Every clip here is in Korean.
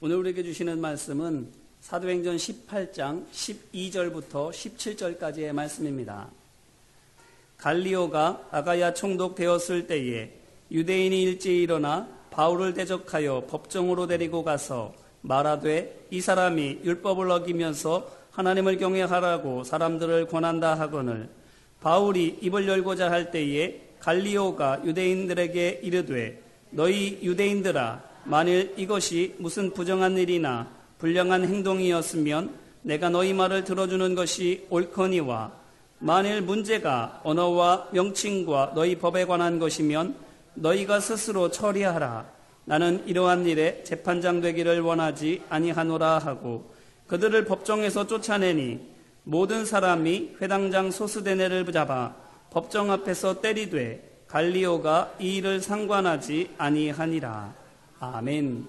오늘 우리에게 주시는 말씀은 사도행전 18장 12절부터 17절까지의 말씀입니다. 갈리오가 아가야 총독되었을 때에 유대인이 일제히 일어나 바울을 대적하여 법정으로 데리고 가서 말하되 이 사람이 율법을 어기면서 하나님을 경외하라고 사람들을 권한다 하거늘 바울이 입을 열고자 할 때에 갈리오가 유대인들에게 이르되 너희 유대인들아 만일 이것이 무슨 부정한 일이나 불량한 행동이었으면 내가 너희 말을 들어주는 것이 옳거니와 만일 문제가 언어와 명칭과 너희 법에 관한 것이면 너희가 스스로 처리하라. 나는 이러한 일에 재판장 되기를 원하지 아니하노라 하고 그들을 법정에서 쫓아내니 모든 사람이 회당장 소스데네를 잡아 법정 앞에서 때리되 갈리오가 이 일을 상관하지 아니하니라. 아멘.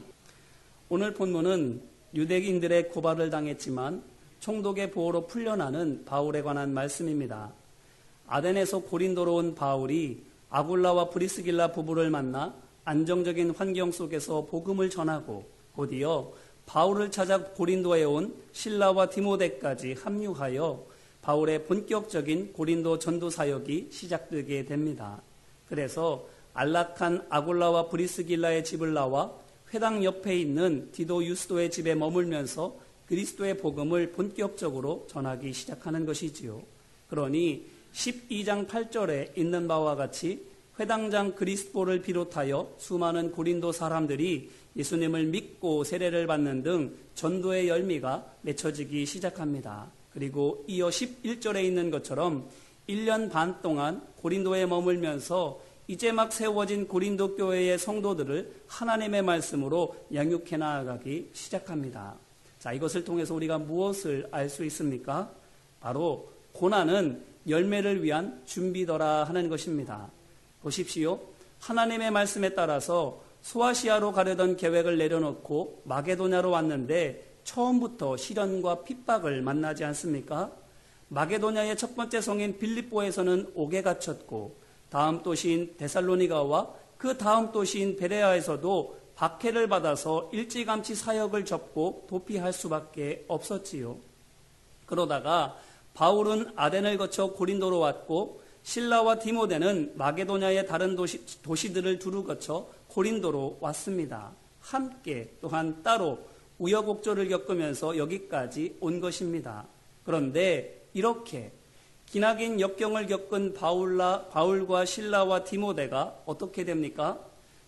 오늘 본문은 유대인들의 고발을 당했지만 총독의 보호로 풀려나는 바울에 관한 말씀입니다. 아덴에서 고린도로 온 바울이 아굴라와 브리스길라 부부를 만나 안정적인 환경 속에서 복음을 전하고 곧이어 바울을 찾아 고린도에 온 실라와 디모데까지 합류하여 바울의 본격적인 고린도 전도 사역이 시작되게 됩니다. 그래서 안락한 아굴라와 브리스길라의 집을 나와 회당 옆에 있는 디도 유스도의 집에 머물면서 그리스도의 복음을 본격적으로 전하기 시작하는 것이지요. 그러니 12장 8절에 있는 바와 같이 회당장 그리스도를 비롯하여 수많은 고린도 사람들이 예수님을 믿고 세례를 받는 등 전도의 열매가 맺혀지기 시작합니다. 그리고 이어 11절에 있는 것처럼 1년 반 동안 고린도에 머물면서 이제 막 세워진 고린도 교회의 성도들을 하나님의 말씀으로 양육해 나아가기 시작합니다. 자, 이것을 통해서 우리가 무엇을 알 수 있습니까? 바로 고난은 열매를 위한 준비더라 하는 것입니다. 보십시오. 하나님의 말씀에 따라서 소아시아로 가려던 계획을 내려놓고 마게도냐로 왔는데 처음부터 시련과 핍박을 만나지 않습니까? 마게도냐의 첫 번째 성인 빌립보에서는 옥에 갇혔고 다음 도시인 데살로니가와 그 다음 도시인 베레아에서도 박해를 받아서 일찌감치 사역을 접고 도피할 수밖에 없었지요. 그러다가 바울은 아덴을 거쳐 고린도로 왔고 실라와 디모데는 마게도냐의 다른 도시들을 두루 거쳐 고린도로 왔습니다. 함께 또한 따로 우여곡절을 겪으면서 여기까지 온 것입니다. 그런데 이렇게 기나긴 역경을 겪은 바울과 실라와 디모데가 어떻게 됩니까?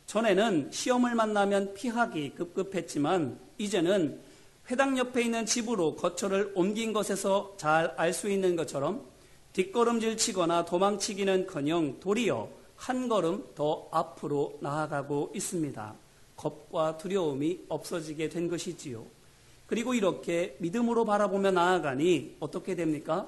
전에는 시험을 만나면 피하기 급급했지만 이제는 회당 옆에 있는 집으로 거처를 옮긴 것에서 잘 알 수 있는 것처럼 뒷걸음질 치거나 도망치기는커녕 도리어 한 걸음 더 앞으로 나아가고 있습니다. 겁과 두려움이 없어지게 된 것이지요. 그리고 이렇게 믿음으로 바라보며 나아가니 어떻게 됩니까?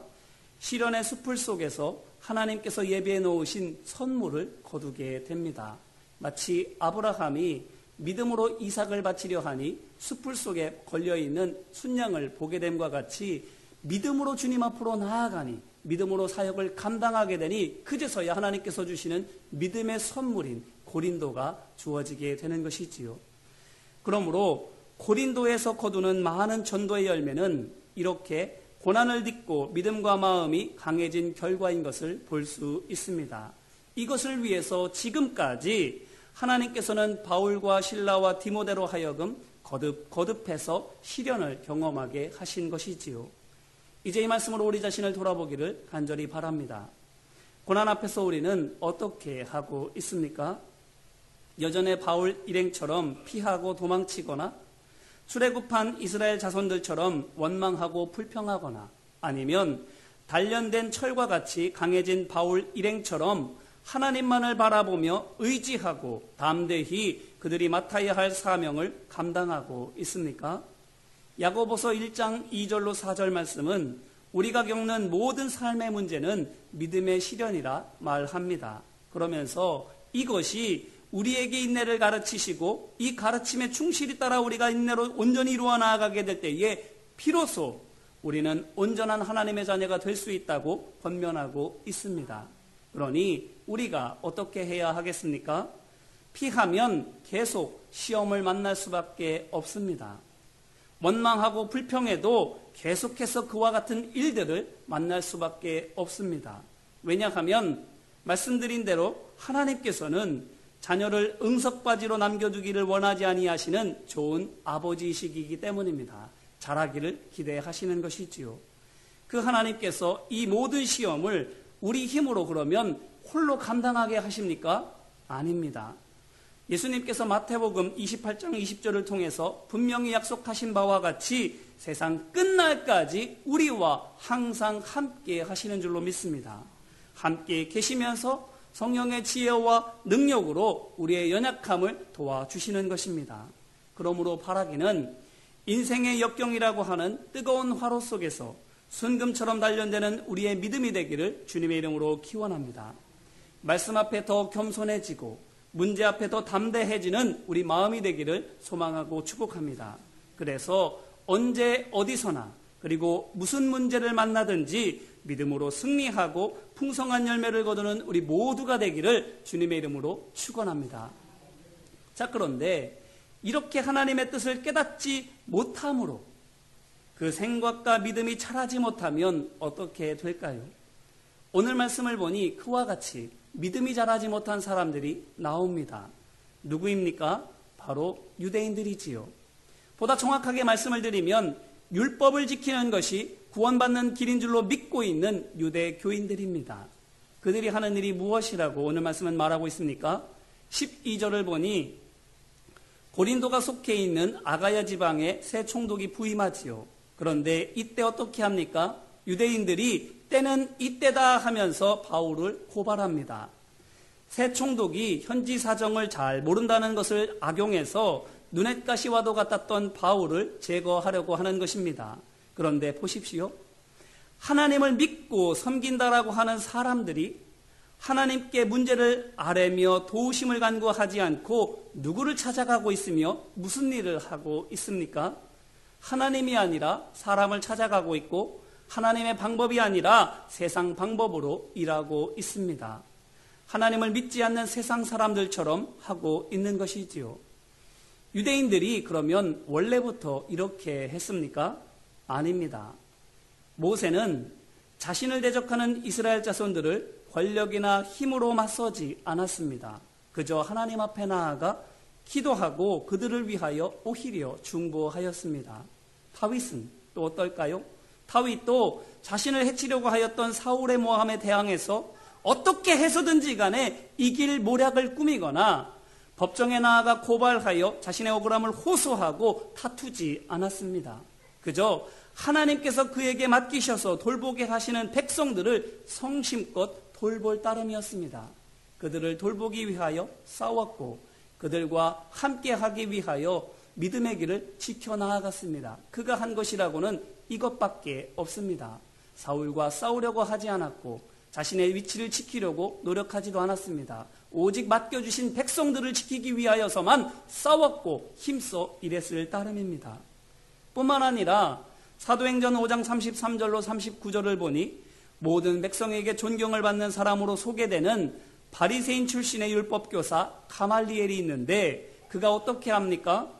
시련의 숲을 속에서 하나님께서 예비해 놓으신 선물을 거두게 됩니다. 마치 아브라함이 믿음으로 이삭을 바치려 하니 숲을 속에 걸려있는 순양을 보게 됨과 같이 믿음으로 주님 앞으로 나아가니 믿음으로 사역을 감당하게 되니 그제서야 하나님께서 주시는 믿음의 선물인 고린도가 주어지게 되는 것이지요. 그러므로 고린도에서 거두는 많은 전도의 열매는 이렇게 고난을 딛고 믿음과 마음이 강해진 결과인 것을 볼 수 있습니다. 이것을 위해서 지금까지 하나님께서는 바울과 실라와 디모데로 하여금 거듭해서 시련을 경험하게 하신 것이지요. 이제 이 말씀으로 우리 자신을 돌아보기를 간절히 바랍니다. 고난 앞에서 우리는 어떻게 하고 있습니까? 여전히 바울 일행처럼 피하고 도망치거나 출애굽한 이스라엘 자손들처럼 원망하고 불평하거나 아니면 단련된 철과 같이 강해진 바울 일행처럼 하나님만을 바라보며 의지하고 담대히 그들이 맡아야 할 사명을 감당하고 있습니까? 야고보서 1장 2절로 4절 말씀은 우리가 겪는 모든 삶의 문제는 믿음의 시련이라 말합니다. 그러면서 이것이 우리에게 인내를 가르치시고 이 가르침에 충실히 따라 우리가 인내로 온전히 이루어 나아가게 될 때에 비로소 우리는 온전한 하나님의 자녀가 될 수 있다고 권면하고 있습니다. 그러니 우리가 어떻게 해야 하겠습니까? 피하면 계속 시험을 만날 수밖에 없습니다. 원망하고 불평해도 계속해서 그와 같은 일들을 만날 수밖에 없습니다. 왜냐하면 말씀드린 대로 하나님께서는 자녀를 응석바지로 남겨두기를 원하지 아니하시는 좋은 아버지이시기 때문입니다. 잘하기를 기대하시는 것이지요. 그 하나님께서 이 모든 시험을 우리 힘으로 그러면 홀로 감당하게 하십니까? 아닙니다. 예수님께서 마태복음 28장 20절을 통해서 분명히 약속하신 바와 같이 세상 끝날까지 우리와 항상 함께 하시는 줄로 믿습니다. 함께 계시면서 성령의 지혜와 능력으로 우리의 연약함을 도와주시는 것입니다. 그러므로 바라기는 인생의 역경이라고 하는 뜨거운 화로 속에서 순금처럼 단련되는 우리의 믿음이 되기를 주님의 이름으로 기원합니다. 말씀 앞에 더 겸손해지고 문제 앞에 더 담대해지는 우리 마음이 되기를 소망하고 축복합니다. 그래서 언제 어디서나 그리고 무슨 문제를 만나든지 믿음으로 승리하고 풍성한 열매를 거두는 우리 모두가 되기를 주님의 이름으로 축원합니다. 자, 그런데 이렇게 하나님의 뜻을 깨닫지 못함으로 그 생각과 믿음이 자라지 못하면 어떻게 될까요? 오늘 말씀을 보니 그와 같이 믿음이 자라지 못한 사람들이 나옵니다. 누구입니까? 바로 유대인들이지요. 보다 정확하게 말씀을 드리면 율법을 지키는 것이 구원받는 길인 줄로 믿고 있는 유대교인들입니다. 그들이 하는 일이 무엇이라고 오늘 말씀은 말하고 있습니까? 12절을 보니 고린도가 속해 있는 아가야 지방에 새 총독이 부임하지요. 그런데 이때 어떻게 합니까? 유대인들이 때는 이때다 하면서 바울을 고발합니다. 새 총독이 현지 사정을 잘 모른다는 것을 악용해서 눈엣 가시와도 같았던 바울을 제거하려고 하는 것입니다. 그런데 보십시오. 하나님을 믿고 섬긴다라고 하는 사람들이 하나님께 문제를 아뢰며 도우심을 간구하지 않고 누구를 찾아가고 있으며 무슨 일을 하고 있습니까? 하나님이 아니라 사람을 찾아가고 있고 하나님의 방법이 아니라 세상 방법으로 일하고 있습니다. 하나님을 믿지 않는 세상 사람들처럼 하고 있는 것이지요. 유대인들이 그러면 원래부터 이렇게 했습니까? 아닙니다. 모세는 자신을 대적하는 이스라엘 자손들을 권력이나 힘으로 맞서지 않았습니다. 그저 하나님 앞에 나아가 기도하고 그들을 위하여 오히려 중보하였습니다. 다윗은 또 어떨까요? 다윗도 자신을 해치려고 하였던 사울의 모함에 대항해서 어떻게 해서든지 간에 이길 모략을 꾸미거나 법정에 나아가 고발하여 자신의 억울함을 호소하고 다투지 않았습니다. 그저 하나님께서 그에게 맡기셔서 돌보게 하시는 백성들을 성심껏 돌볼 따름이었습니다. 그들을 돌보기 위하여 싸웠고 그들과 함께하기 위하여 믿음의 길을 지켜나아갔습니다. 그가 한 것이라고는 이것밖에 없습니다. 사울과 싸우려고 하지 않았고 자신의 위치를 지키려고 노력하지도 않았습니다. 오직 맡겨주신 백성들을 지키기 위하여서만 싸웠고 힘써 일했을 따름입니다. 뿐만 아니라 사도행전 5장 33절로 39절을 보니 모든 백성에게 존경을 받는 사람으로 소개되는 바리새인 출신의 율법교사 가말리엘이 있는데 그가 어떻게 합니까?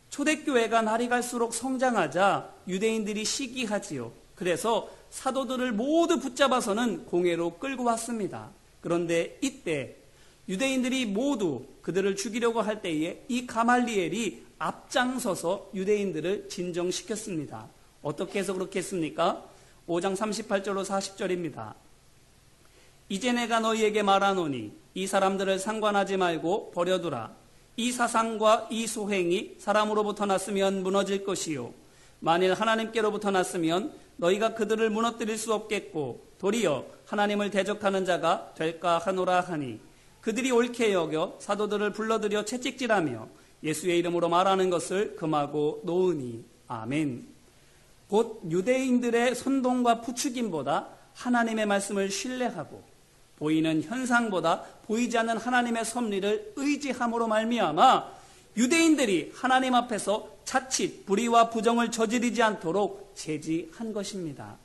초대교회가 날이 갈수록 성장하자 유대인들이 시기하지요. 그래서 사도들을 모두 붙잡아서는 공회로 끌고 왔습니다. 그런데 이때 유대인들이 모두 그들을 죽이려고 할 때에 이 가말리엘이 앞장서서 유대인들을 진정시켰습니다. 어떻게 해서 그렇게 했습니까? 5장 38절로 40절입니다. 이제 내가 너희에게 말하노니 이 사람들을 상관하지 말고 버려두라. 이 사상과 이 소행이 사람으로부터 났으면 무너질 것이요 만일 하나님께로부터 났으면 너희가 그들을 무너뜨릴 수 없겠고 도리어 하나님을 대적하는 자가 될까 하노라 하니 그들이 옳게 여겨 사도들을 불러들여 채찍질하며 예수의 이름으로 말하는 것을 금하고 놓으니 아멘. 곧 유대인들의 선동과 부추김보다 하나님의 말씀을 신뢰하고 보이는 현상보다 보이지 않는 하나님의 섭리를 의지함으로 말미암아 유대인들이 하나님 앞에서 자칫 불의와 부정을 저지르지 않도록 제지한 것입니다.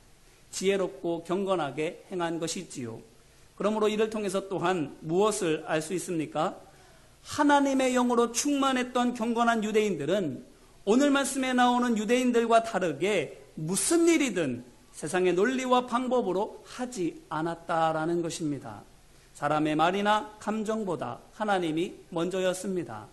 지혜롭고 경건하게 행한 것이지요. 그러므로 이를 통해서 또한 무엇을 알 수 있습니까? 하나님의 영으로 충만했던 경건한 유대인들은 오늘 말씀에 나오는 유대인들과 다르게 무슨 일이든 세상의 논리와 방법으로 하지 않았다라는 것입니다. 사람의 말이나 감정보다 하나님이 먼저였습니다.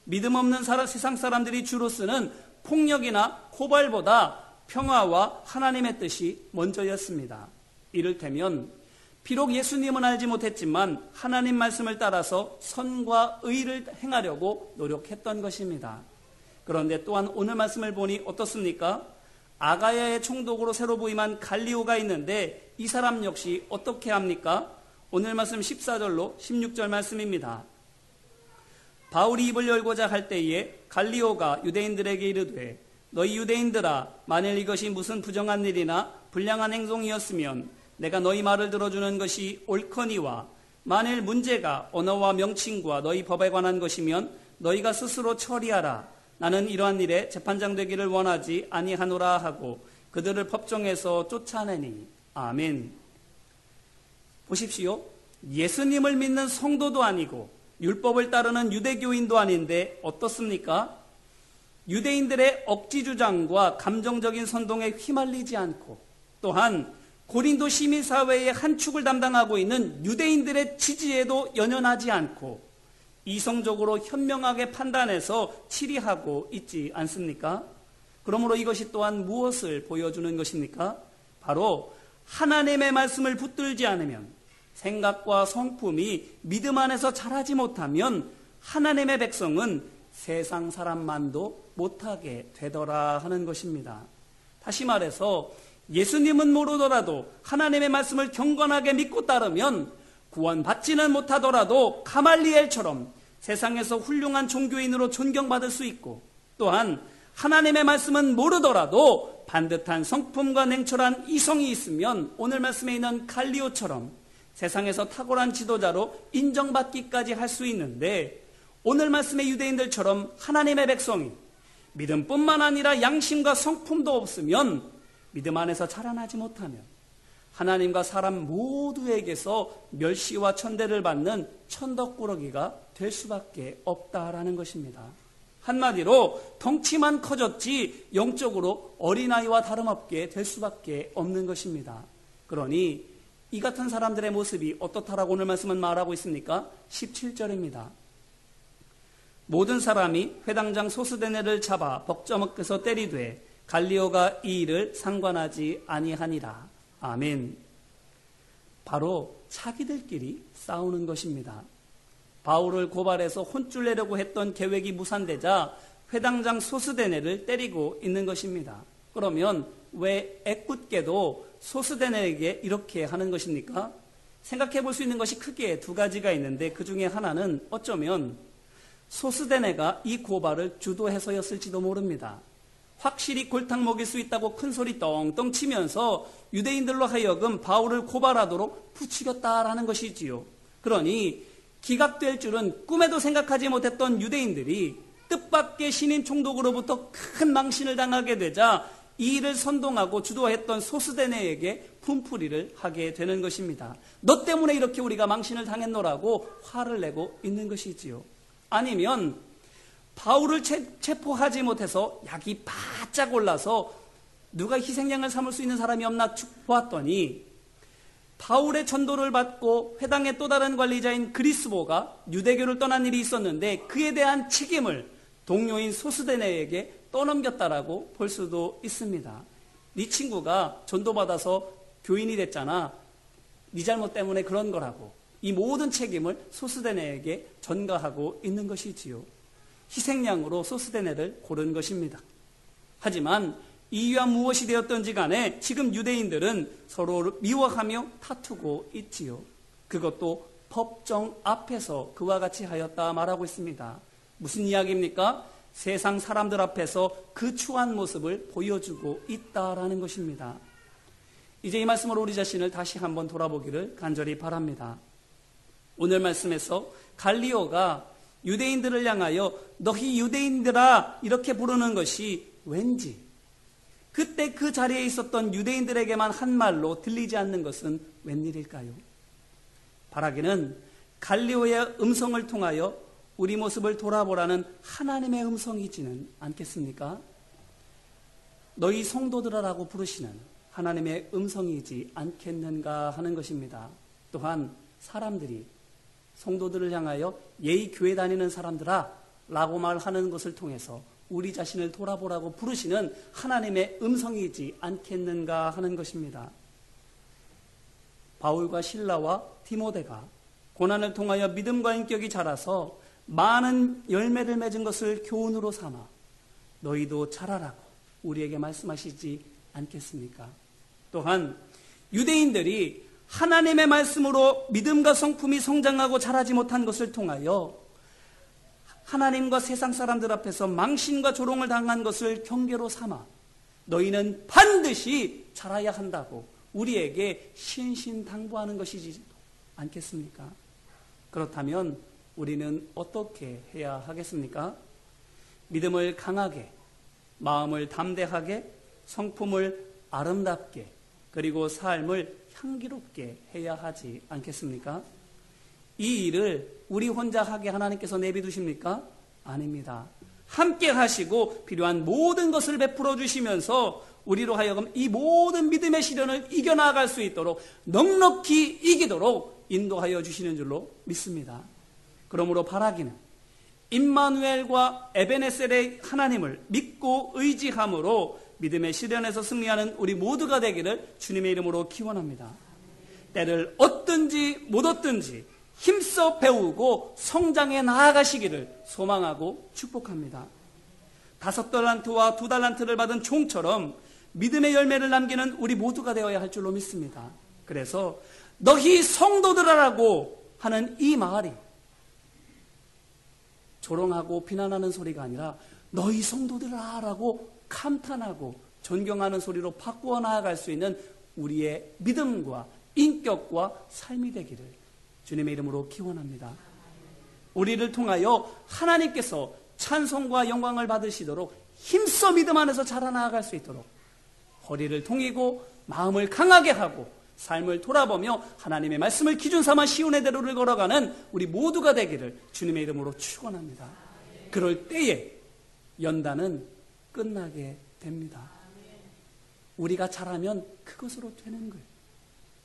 믿음 없는 세상 사람들이 주로 쓰는 폭력이나 고발보다 평화와 하나님의 뜻이 먼저였습니다. 이를테면 비록 예수님은 알지 못했지만 하나님 말씀을 따라서 선과 의를 행하려고 노력했던 것입니다. 그런데 또한 오늘 말씀을 보니 어떻습니까? 아가야의 총독으로 새로 부임한 갈리오가 있는데 이 사람 역시 어떻게 합니까? 오늘 말씀 14절로 16절 말씀입니다. 바울이 입을 열고자 할 때에 갈리오가 유대인들에게 이르되 너희 유대인들아, 만일 이것이 무슨 부정한 일이나 불량한 행동이었으면 내가 너희 말을 들어주는 것이 옳거니와, 만일 문제가 언어와 명칭과 너희 법에 관한 것이면 너희가 스스로 처리하라. 나는 이러한 일에 재판장 되기를 원하지 아니하노라 하고 그들을 법정에서 쫓아내니. 아멘. 보십시오. 예수님을 믿는 성도도 아니고 율법을 따르는 유대교인도 아닌데 어떻습니까? 유대인들의 억지 주장과 감정적인 선동에 휘말리지 않고, 또한 고린도 시민사회의 한 축을 담당하고 있는 유대인들의 지지에도 연연하지 않고 이성적으로 현명하게 판단해서 치리하고 있지 않습니까? 그러므로 이것이 또한 무엇을 보여주는 것입니까? 바로 하나님의 말씀을 붙들지 않으면, 생각과 성품이 믿음 안에서 자라지 못하면 하나님의 백성은 세상 사람만도 못하게 되더라 하는 것입니다. 다시 말해서 예수님은 모르더라도 하나님의 말씀을 경건하게 믿고 따르면 구원받지는 못하더라도 가말리엘처럼 세상에서 훌륭한 종교인으로 존경받을 수 있고, 또한 하나님의 말씀은 모르더라도 반듯한 성품과 냉철한 이성이 있으면 오늘 말씀에 있는 갈리오처럼 세상에서 탁월한 지도자로 인정받기까지 할 수 있는데, 오늘 말씀의 유대인들처럼 하나님의 백성이 믿음뿐만 아니라 양심과 성품도 없으면, 믿음 안에서 자라나지 못하면 하나님과 사람 모두에게서 멸시와 천대를 받는 천덕꾸러기가 될 수밖에 없다라는 것입니다. 한마디로 덩치만 커졌지 영적으로 어린아이와 다름없게 될 수밖에 없는 것입니다. 그러니 이 같은 사람들의 모습이 어떻다라고 오늘 말씀은 말하고 있습니까? 17절입니다. 모든 사람이 회당장 소스데네를 잡아 벅저먹게서 때리되 갈리오가 이 일을 상관하지 아니하니라. 아멘. 바로 자기들끼리 싸우는 것입니다. 바울을 고발해서 혼쭐 내려고 했던 계획이 무산되자 회당장 소스데네를 때리고 있는 것입니다. 그러면 왜 애꿎게도 소스데네에게 이렇게 하는 것입니까? 생각해 볼 수 있는 것이 크게 두 가지가 있는데, 그 중에 하나는 어쩌면 소스데네가 이 고발을 주도해서였을지도 모릅니다. 확실히 골탕 먹일 수 있다고 큰소리 떵떵 치면서 유대인들로 하여금 바울을 고발하도록 부추겼다라는 것이지요. 그러니 기각될 줄은 꿈에도 생각하지 못했던 유대인들이 뜻밖의 신인 총독으로부터 큰 망신을 당하게 되자 이 일을 선동하고 주도했던 소스데네에게 분풀이를 하게 되는 것입니다. 너 때문에 이렇게 우리가 망신을 당했노라고 화를 내고 있는 것이지요. 아니면 바울을 체포하지 못해서 약이 바짝 올라서 누가 희생양을 삼을 수 있는 사람이 없나 보았더니 바울의 전도를 받고 회당의 또 다른 관리자인 그리스보가 유대교를 떠난 일이 있었는데 그에 대한 책임을 동료인 소스데네에게 떠넘겼다라고 볼 수도 있습니다. 네 친구가 전도받아서 교인이 됐잖아. 네 잘못 때문에 그런 거라고. 이 모든 책임을 소스데네에게 전가하고 있는 것이지요. 희생양으로 소스데네를 고른 것입니다. 하지만 이유와 무엇이 되었던지 간에 지금 유대인들은 서로를 미워하며 다투고 있지요. 그것도 법정 앞에서 그와 같이 하였다 말하고 있습니다. 무슨 이야기입니까? 세상 사람들 앞에서 그 추한 모습을 보여주고 있다라는 것입니다. 이제 이 말씀으로 우리 자신을 다시 한번 돌아보기를 간절히 바랍니다. 오늘 말씀에서 갈리오가 유대인들을 향하여 너희 유대인들아 이렇게 부르는 것이 왠지 그때 그 자리에 있었던 유대인들에게만 한 말로 들리지 않는 것은 웬일일까요? 바라기는 갈리오의 음성을 통하여 우리 모습을 돌아보라는 하나님의 음성이지는 않겠습니까? 너희 성도들아라고 부르시는 하나님의 음성이지 않겠는가 하는 것입니다. 또한 사람들이 성도들을 향하여 예의 교회 다니는 사람들아 라고 말하는 것을 통해서 우리 자신을 돌아보라고 부르시는 하나님의 음성이지 않겠는가 하는 것입니다. 바울과 실라와 디모데가 고난을 통하여 믿음과 인격이 자라서 많은 열매를 맺은 것을 교훈으로 삼아 너희도 자라라고 우리에게 말씀하시지 않겠습니까? 또한 유대인들이 하나님의 말씀으로 믿음과 성품이 성장하고 자라지 못한 것을 통하여 하나님과 세상 사람들 앞에서 망신과 조롱을 당한 것을 경계로 삼아 너희는 반드시 자라야 한다고 우리에게 신신당부하는 것이지 않겠습니까? 그렇다면 우리는 어떻게 해야 하겠습니까? 믿음을 강하게, 마음을 담대하게, 성품을 아름답게, 그리고 삶을 향기롭게 해야 하지 않겠습니까? 이 일을 우리 혼자 하게 하나님께서 내비두십니까? 아닙니다. 함께 하시고 필요한 모든 것을 베풀어 주시면서 우리로 하여금 이 모든 믿음의 시련을 이겨나갈 수 있도록 넉넉히 이기도록 인도하여 주시는 줄로 믿습니다. 그러므로 바라기는 임마누엘과 에베네셀의 하나님을 믿고 의지함으로 믿음의 시련에서 승리하는 우리 모두가 되기를 주님의 이름으로 기원합니다. 때를 얻든지 못 얻든지 힘써 배우고 성장해 나아가시기를 소망하고 축복합니다. 5달란트와 2달란트를 받은 종처럼 믿음의 열매를 남기는 우리 모두가 되어야 할 줄로 믿습니다. 그래서 너희 성도들아라고 하는 이 말이 조롱하고 비난하는 소리가 아니라 너희 성도들아라고 감탄하고 존경하는 소리로 바꾸어 나아갈 수 있는 우리의 믿음과 인격과 삶이 되기를 주님의 이름으로 기원합니다. 우리를 통하여 하나님께서 찬송과 영광을 받으시도록 힘써 믿음 안에서 자라나아갈 수 있도록 허리를 동이고 마음을 강하게 하고 삶을 돌아보며 하나님의 말씀을 기준 삼아 시온의 대로를 걸어가는 우리 모두가 되기를 주님의 이름으로 축원합니다. 그럴 때에 연단은 끝나게 됩니다. 우리가 잘하면 그것으로 되는 거예요.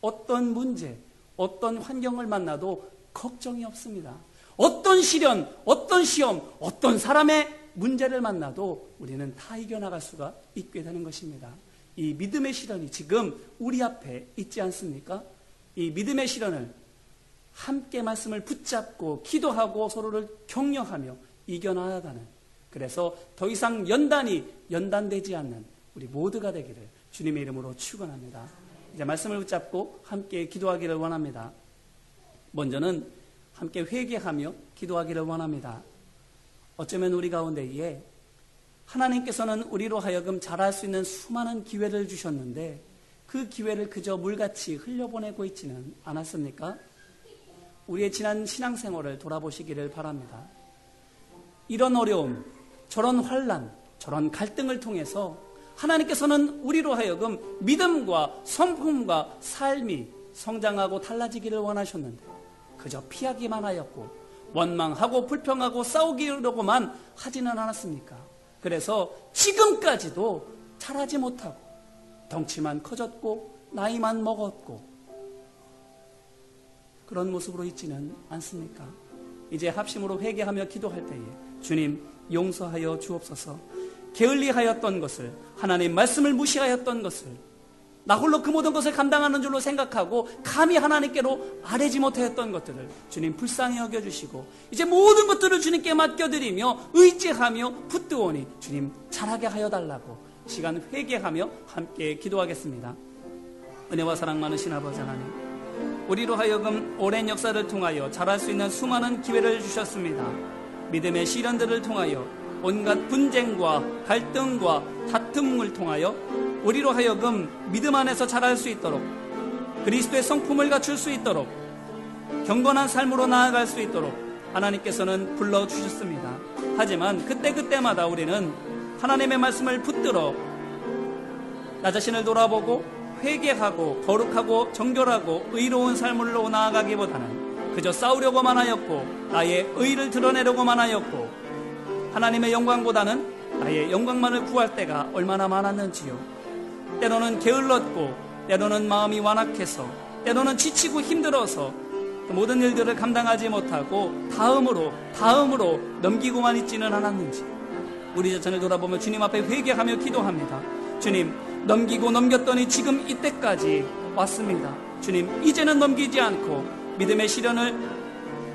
어떤 문제, 어떤 환경을 만나도 걱정이 없습니다. 어떤 시련, 어떤 시험, 어떤 사람의 문제를 만나도 우리는 다 이겨나갈 수가 있게 되는 것입니다. 이 믿음의 시련이 지금 우리 앞에 있지 않습니까? 이 믿음의 시련을 함께 말씀을 붙잡고 기도하고 서로를 격려하며 이겨나가는, 그래서 더 이상 연단되지 않는 우리 모두가 되기를 주님의 이름으로 축원합니다. 이제 말씀을 붙잡고 함께 기도하기를 원합니다. 먼저는 함께 회개하며 기도하기를 원합니다. 어쩌면 우리 가운데에 하나님께서는 우리로 하여금 자랄 수 있는 수많은 기회를 주셨는데 그 기회를 그저 물같이 흘려보내고 있지는 않았습니까? 우리의 지난 신앙생활을 돌아보시기를 바랍니다. 이런 어려움, 저런 환난, 저런 갈등을 통해서 하나님께서는 우리로 하여금 믿음과 성품과 삶이 성장하고 달라지기를 원하셨는데 그저 피하기만 하였고 원망하고 불평하고 싸우기로만 하지는 않았습니까? 그래서 지금까지도 자라지 못하고 덩치만 커졌고 나이만 먹었고 그런 모습으로 있지는 않습니까? 이제 합심으로 회개하며 기도할 때에 주님 용서하여 주옵소서. 게을리하였던 것을, 하나님 말씀을 무시하였던 것을, 나 홀로 그 모든 것을 감당하는 줄로 생각하고 감히 하나님께로 아뢰지 못하였던 것들을 주님 불쌍히 여겨주시고 이제 모든 것들을 주님께 맡겨드리며 의지하며 붙드오니 주님 잘하게 하여 달라고 시간 회개하며 함께 기도하겠습니다. 은혜와 사랑 많으신 아버지 하나님, 우리로 하여금 오랜 역사를 통하여 자랄 수 있는 수많은 기회를 주셨습니다. 믿음의 시련들을 통하여 온갖 분쟁과 갈등과 다툼을 통하여 우리로 하여금 믿음 안에서 자랄 수 있도록, 그리스도의 성품을 갖출 수 있도록, 경건한 삶으로 나아갈 수 있도록 하나님께서는 불러주셨습니다. 하지만 그때그때마다 우리는 하나님의 말씀을 붙들어 나 자신을 돌아보고 회개하고 거룩하고 정결하고 의로운 삶으로 나아가기보다는 그저 싸우려고만 하였고 나의 의를 드러내려고만 하였고 하나님의 영광보다는 나의 영광만을 구할 때가 얼마나 많았는지요. 때로는 게을렀고 때로는 마음이 완악해서 때로는 지치고 힘들어서 그 모든 일들을 감당하지 못하고 다음으로 넘기고만 있지는 않았는지 우리 자신을 돌아보며 주님 앞에 회개하며 기도합니다. 주님, 넘겼더니 지금 이때까지 왔습니다. 주님, 이제는 넘기지 않고 믿음의 시련을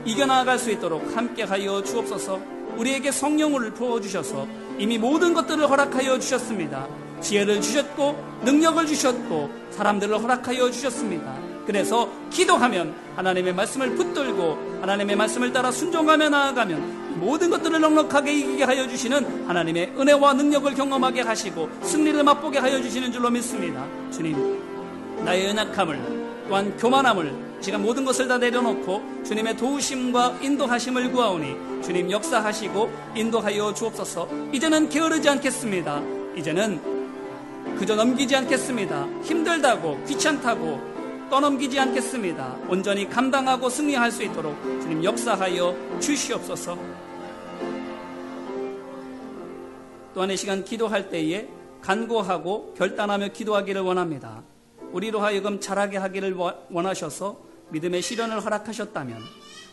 이겨나갈 수 있도록 함께하여 주옵소서. 우리에게 성령을 부어주셔서 이미 모든 것들을 허락하여 주셨습니다. 지혜를 주셨고 능력을 주셨고 사람들을 허락하여 주셨습니다. 그래서 기도하면 하나님의 말씀을 붙들고 하나님의 말씀을 따라 순종하며 나아가면 모든 것들을 넉넉하게 이기게 하여 주시는 하나님의 은혜와 능력을 경험하게 하시고 승리를 맛보게 하여 주시는 줄로 믿습니다. 주님, 나의 연약함을 또한 교만함을 시간 모든 것을 다 내려놓고 주님의 도우심과 인도하심을 구하오니 주님 역사하시고 인도하여 주옵소서. 이제는 게으르지 않겠습니다. 이제는 그저 넘기지 않겠습니다. 힘들다고 귀찮다고 떠넘기지 않겠습니다. 온전히 감당하고 승리할 수 있도록 주님 역사하여 주시옵소서. 또한 이 시간 기도할 때에 간구하고 결단하며 기도하기를 원합니다. 우리로 하여금 잘하게 하기를 원하셔서 믿음의 시련을 허락하셨다면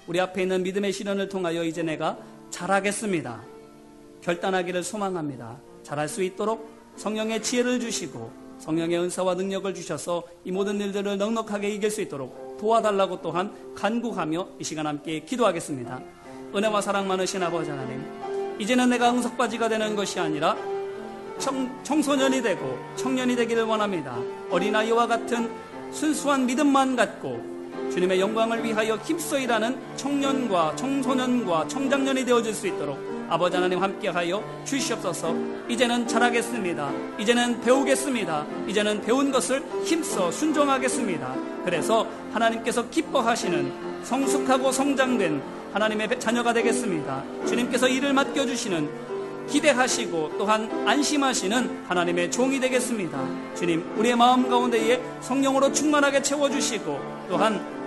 우리 앞에 있는 믿음의 시련을 통하여 이제 내가 잘하겠습니다. 결단하기를 소망합니다. 잘할 수 있도록 성령의 지혜를 주시고 성령의 은사와 능력을 주셔서 이 모든 일들을 넉넉하게 이길 수 있도록 도와달라고 또한 간구하며 이 시간 함께 기도하겠습니다. 은혜와 사랑 많으신 아버지 하나님, 이제는 내가 응석바지가 되는 것이 아니라 청소년이 되고 청년이 되기를 원합니다. 어린아이와 같은 순수한 믿음만 갖고 주님의 영광을 위하여 힘써 일하는 청년과 청소년과 청장년이 되어질 수 있도록 아버지 하나님 함께하여 주시옵소서. 이제는 잘하겠습니다. 이제는 배우겠습니다. 이제는 배운 것을 힘써 순종하겠습니다. 그래서 하나님께서 기뻐하시는 성숙하고 성장된 하나님의 자녀가 되겠습니다. 주님께서 일을 맡겨주시는 기대하시고 또한 안심하시는 하나님의 종이 되겠습니다. 주님, 우리의 마음 가운데에 성령으로 충만하게 채워주시고 또한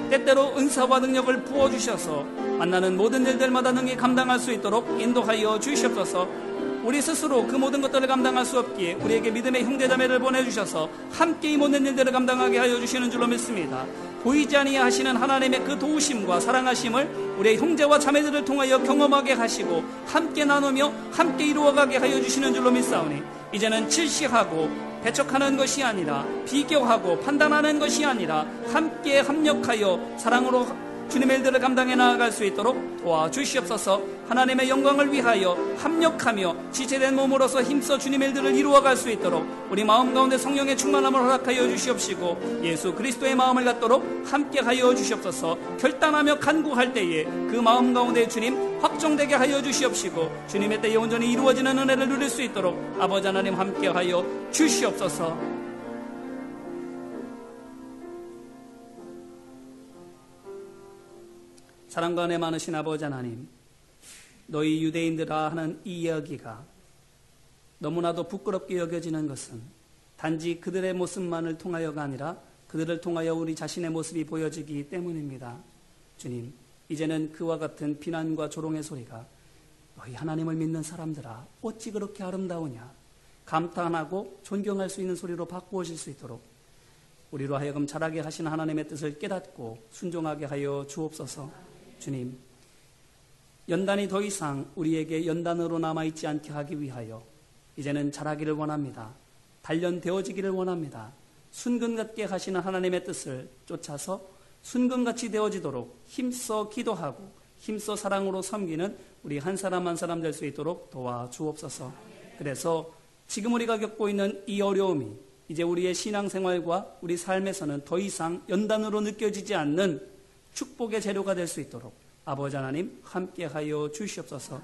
때때로 은사와 능력을 부어주셔서 만나는 모든 일들마다 능히 감당할 수 있도록 인도하여 주시옵소서. 우리 스스로 그 모든 것들을 감당할 수 없기에 우리에게 믿음의 형제자매를 보내주셔서 함께 이 모든 일들을 감당하게 하여 주시는 줄로 믿습니다. 보이지 아니하시는 하나님의 그 도우심과 사랑하심을 우리의 형제와 자매들을 통하여 경험하게 하시고 함께 나누며 함께 이루어가게 하여 주시는 줄로 믿사오니 이제는 질시하고 배척하는 것이 아니라 비교하고 판단하는 것이 아니라 함께 합력하여 사랑으로 주님의 일들을 감당해 나아갈 수 있도록 도와주시옵소서. 하나님의 영광을 위하여 합력하며 지체된 몸으로서 힘써 주님의 일들을 이루어갈 수 있도록 우리 마음 가운데 성령의 충만함을 허락하여 주시옵시고 예수 그리스도의 마음을 갖도록 함께하여 주시옵소서. 결단하며 간구할 때에 그 마음 가운데 주님 확정되게 하여 주시옵시고 주님의 때에 온전히 이루어지는 은혜를 누릴 수 있도록 아버지 하나님 함께하여 주시옵소서. 사랑과 은혜 많으신 아버지 하나님, 너희 유대인들아 하는 이 이야기가 너무나도 부끄럽게 여겨지는 것은 단지 그들의 모습만을 통하여가 아니라 그들을 통하여 우리 자신의 모습이 보여지기 때문입니다. 주님, 이제는 그와 같은 비난과 조롱의 소리가 너희 하나님을 믿는 사람들아 어찌 그렇게 아름다우냐 감탄하고 존경할 수 있는 소리로 바꾸어질 수 있도록 우리로 하여금 자라게 하신 하나님의 뜻을 깨닫고 순종하게 하여 주옵소서. 주님, 연단이 더 이상 우리에게 연단으로 남아있지 않게 하기 위하여 이제는 자라기를 원합니다. 단련되어지기를 원합니다. 순금같게 하시는 하나님의 뜻을 쫓아서 순금같이 되어지도록 힘써 기도하고 힘써 사랑으로 섬기는 우리 한 사람 한 사람 될 수 있도록 도와주옵소서. 그래서 지금 우리가 겪고 있는 이 어려움이 이제 우리의 신앙생활과 우리 삶에서는 더 이상 연단으로 느껴지지 않는 축복의 재료가 될 수 있도록 아버지 하나님 함께하여 주시옵소서.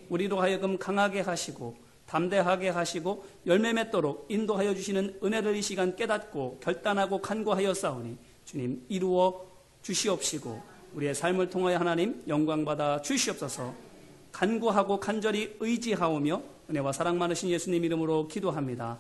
우리로 하여금 강하게 하시고 담대하게 하시고 열매 맺도록 인도하여 주시는 은혜를 이 시간 깨닫고 결단하고 간구하여 싸우니 주님 이루어 주시옵시고 우리의 삶을 통하여 하나님 영광받아 주시옵소서. 간구하고 간절히 의지하오며 은혜와 사랑 많으신 예수님 이름으로 기도합니다.